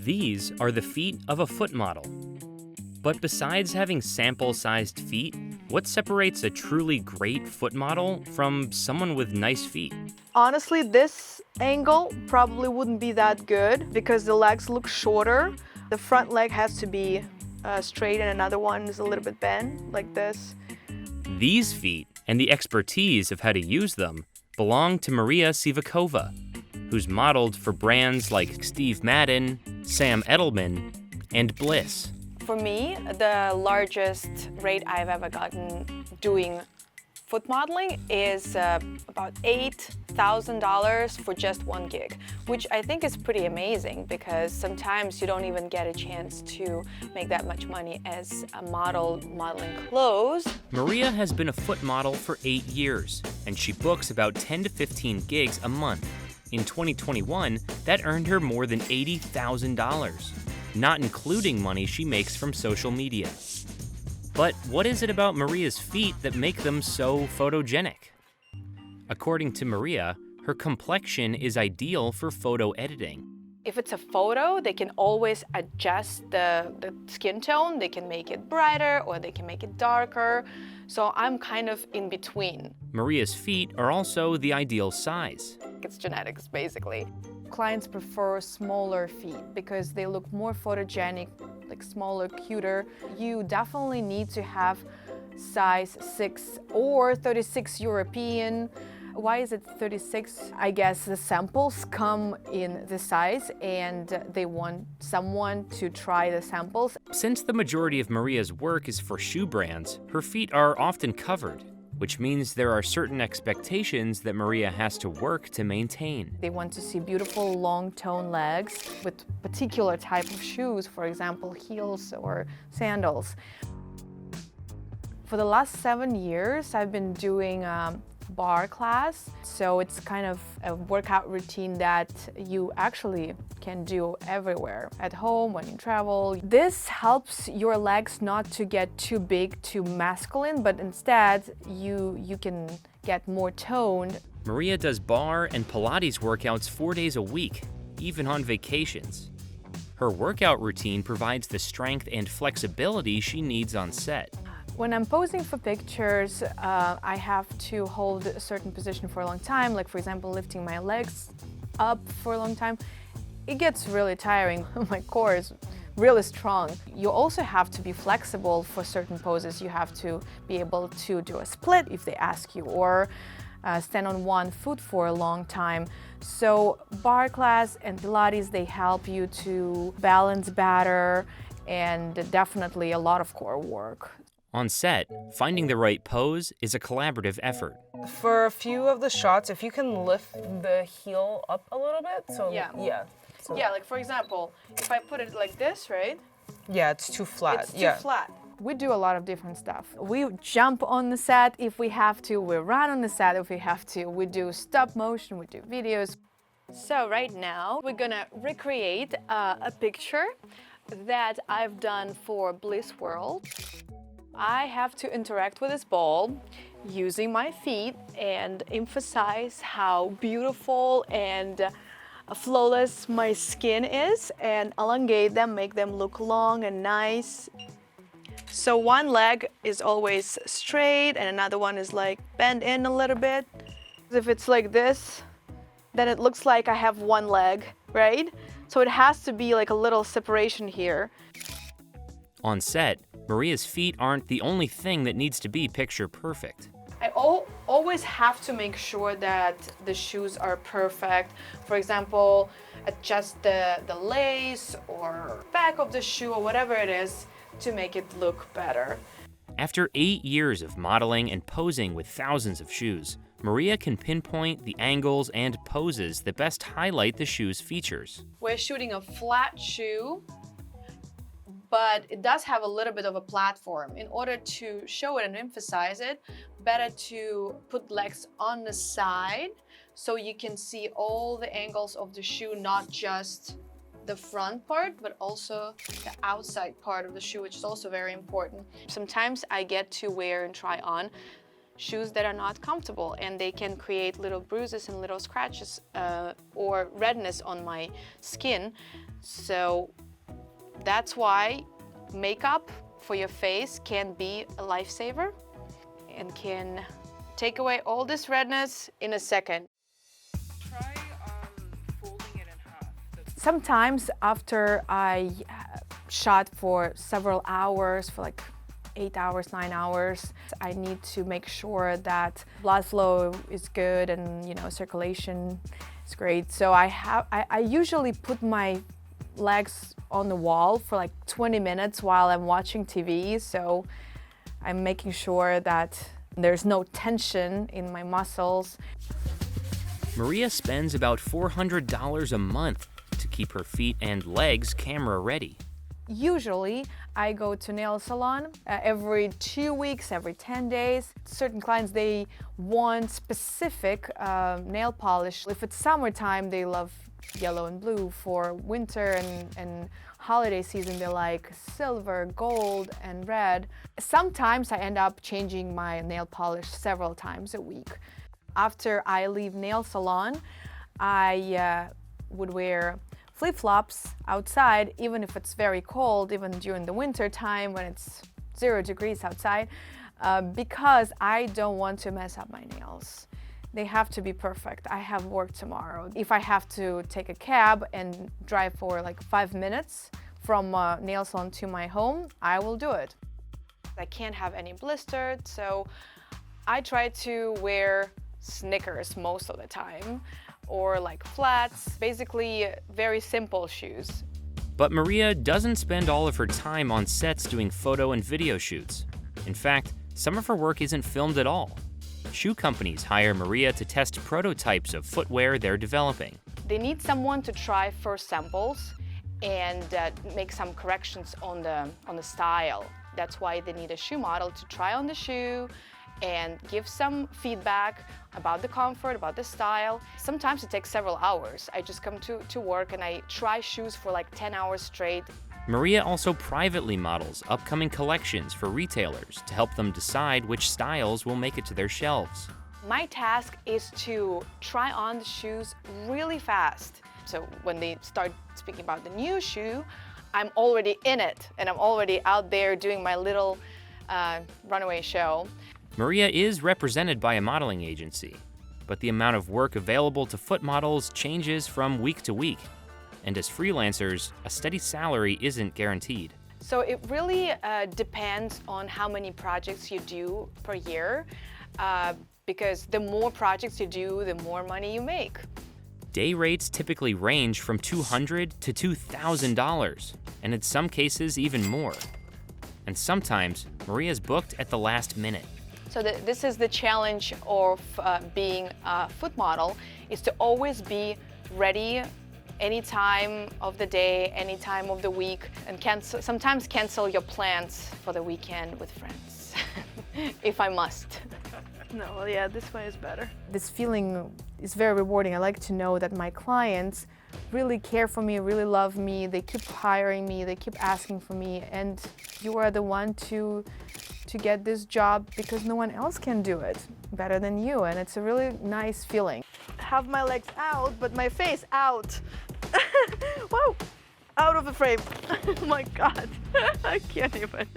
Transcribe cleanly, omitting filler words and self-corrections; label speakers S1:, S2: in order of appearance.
S1: These are the feet of a foot model. But besides having sample-sized feet, what separates a truly great foot model from someone with nice feet?
S2: Honestly, this angle probably wouldn't be that good because the legs look shorter. The front leg has to be straight and another one is a little bit bent, like this.
S1: These feet, and the expertise of how to use them, belong to Maria Sivakova, who's modeled for brands like Steve Madden, Sam Edelman, and Bliss.
S2: For me, the largest rate I've ever gotten doing foot modeling is about $8,000 for just one gig, which I think is pretty amazing because sometimes you don't even get a chance to make that much money as a model modeling clothes.
S1: Maria has been a foot model for 8 years, and she books about 10 to 15 gigs a month. In 2021, that earned her more than $80,000, not including money she makes from social media. But what is it about Maria's feet that make them so photogenic? According to Maria, her complexion is ideal for photo editing.
S2: If it's a photo, they can always adjust the skin tone. They can make it brighter or they can make it darker. So I'm kind of in between.
S1: Maria's feet are also the ideal size.
S2: It's genetics, basically. Clients prefer smaller feet because they look more photogenic, like smaller, cuter. You definitely need to have size 6 or 36 European. Why is it 36? I guess the samples come in the size and they want someone to try the samples.
S1: Since the majority of Maria's work is for shoe brands, her feet are often covered, which means there are certain expectations that Maria has to work to maintain.
S2: They want to see beautiful long-tone legs with particular type of shoes, for example, heels or sandals. For the last 7 years, I've been doing bar class, so it's kind of a workout routine that you actually can do everywhere, at home, when you travel. This helps your legs not to get too big, too masculine, but instead you can get more toned.
S1: Maria does bar and Pilates workouts 4 days a week, even on vacations. Her workout routine provides the strength and flexibility she needs on set.
S2: When I'm posing for pictures, I have to hold a certain position for a long time, like for example, lifting my legs up for a long time. It gets really tiring. My core is really strong. You also have to be flexible for certain poses. You have to be able to do a split if they ask you, or stand on one foot for a long time. So bar class and Pilates, they help you to balance better and definitely a lot of core work.
S1: On set, finding the right pose is a collaborative effort.
S3: For a few of the shots, if you can lift the heel up a little bit, so
S2: Yeah, like for example, if I put it like this, right?
S3: Yeah, it's too flat.
S2: It's too flat. We do a lot of different stuff. We jump on the set if we have to, we run on the set if we have to, we do stop motion, we do videos. So right now, we're gonna recreate a picture that I've done for Bliss World. I have to interact with this ball using my feet and emphasize how beautiful and flawless my skin is and elongate them, make them look long and nice. So one leg is always straight and another one is like bent in a little bit. If it's like this, then it looks like I have one leg, right? So it has to be like a little separation here.
S1: On set, Maria's feet aren't the only thing that needs to be picture perfect.
S2: I always have to make sure that the shoes are perfect. For example, adjust the lace or back of the shoe or whatever it is to make it look better.
S1: After 8 years of modeling and posing with thousands of shoes, Maria can pinpoint the angles and poses that best highlight the shoe's features.
S2: We're shooting a flat shoe, but it does have a little bit of a platform. In order to show it and emphasize it, better to put legs on the side so you can see all the angles of the shoe, not just the front part, but also the outside part of the shoe, which is also very important. Sometimes I get to wear and try on shoes that are not comfortable, and they can create little bruises and little scratches or redness on my skin. So that's why makeup for your face can be a lifesaver and can take away all this redness in a second.
S3: Try folding it in half.
S2: Sometimes after I shot for several hours, for like 8 hours, 9 hours, I need to make sure that blood flow is good and, you know, circulation is great. So I usually put my legs on the wall for like 20 minutes while I'm watching TV. So I'm making sure that there's no tension in my muscles.
S1: Maria spends about $400 a month to keep her feet and legs camera ready.
S2: Usually, I go to nail salon every 2 weeks, every 10 days. Certain clients, they want specific nail polish. If it's summertime, they love yellow and blue. For winter and holiday season, they like silver, gold, and red. Sometimes I end up changing my nail polish several times a week. After I leave nail salon, I would wear flip-flops outside, even if it's very cold, even during the winter time when it's 0 degrees outside, because I don't want to mess up my nails. They have to be perfect. I have work tomorrow. If I have to take a cab and drive for like 5 minutes from nail salon to my home, I will do it. I can't have any blisters, so I try to wear Snickers most of the time, or like flats, basically very simple shoes.
S1: But Maria doesn't spend all of her time on sets doing photo and video shoots. In fact, some of her work isn't filmed at all. Shoe companies hire Maria to test prototypes of footwear they're developing.
S2: They need someone to try first samples and make some corrections on the style. That's why they need a shoe model to try on the shoe and give some feedback about the comfort, about the style. Sometimes it takes several hours. I just come to work and I try shoes for like 10 hours straight.
S1: Maria also privately models upcoming collections for retailers to help them decide which styles will make it to their shelves.
S2: My task is to try on the shoes really fast. So when they start speaking about the new shoe, I'm already in it and I'm already out there doing my little runaway show.
S1: Maria is represented by a modeling agency, but the amount of work available to foot models changes from week to week. And as freelancers, a steady salary isn't guaranteed.
S2: So it really depends on how many projects you do per year, because the more projects you do, the more money you make.
S1: Day rates typically range from $200 to $2,000, and in some cases even more. And sometimes, Maria's booked at the last minute.
S2: So this is the challenge of being a foot model, is to always be ready any time of the day, any time of the week, and sometimes cancel your plans for the weekend with friends, if I must.
S4: No, well, yeah, this way is better.
S2: This feeling is very rewarding. I like to know that my clients really care for me, really love me, they keep hiring me, they keep asking for me, and you are the one to get this job because no one else can do it better than you, and it's a really nice feeling.
S4: Have my legs out, but my face out. Whoa! Out of the frame. Oh my God, I can't even.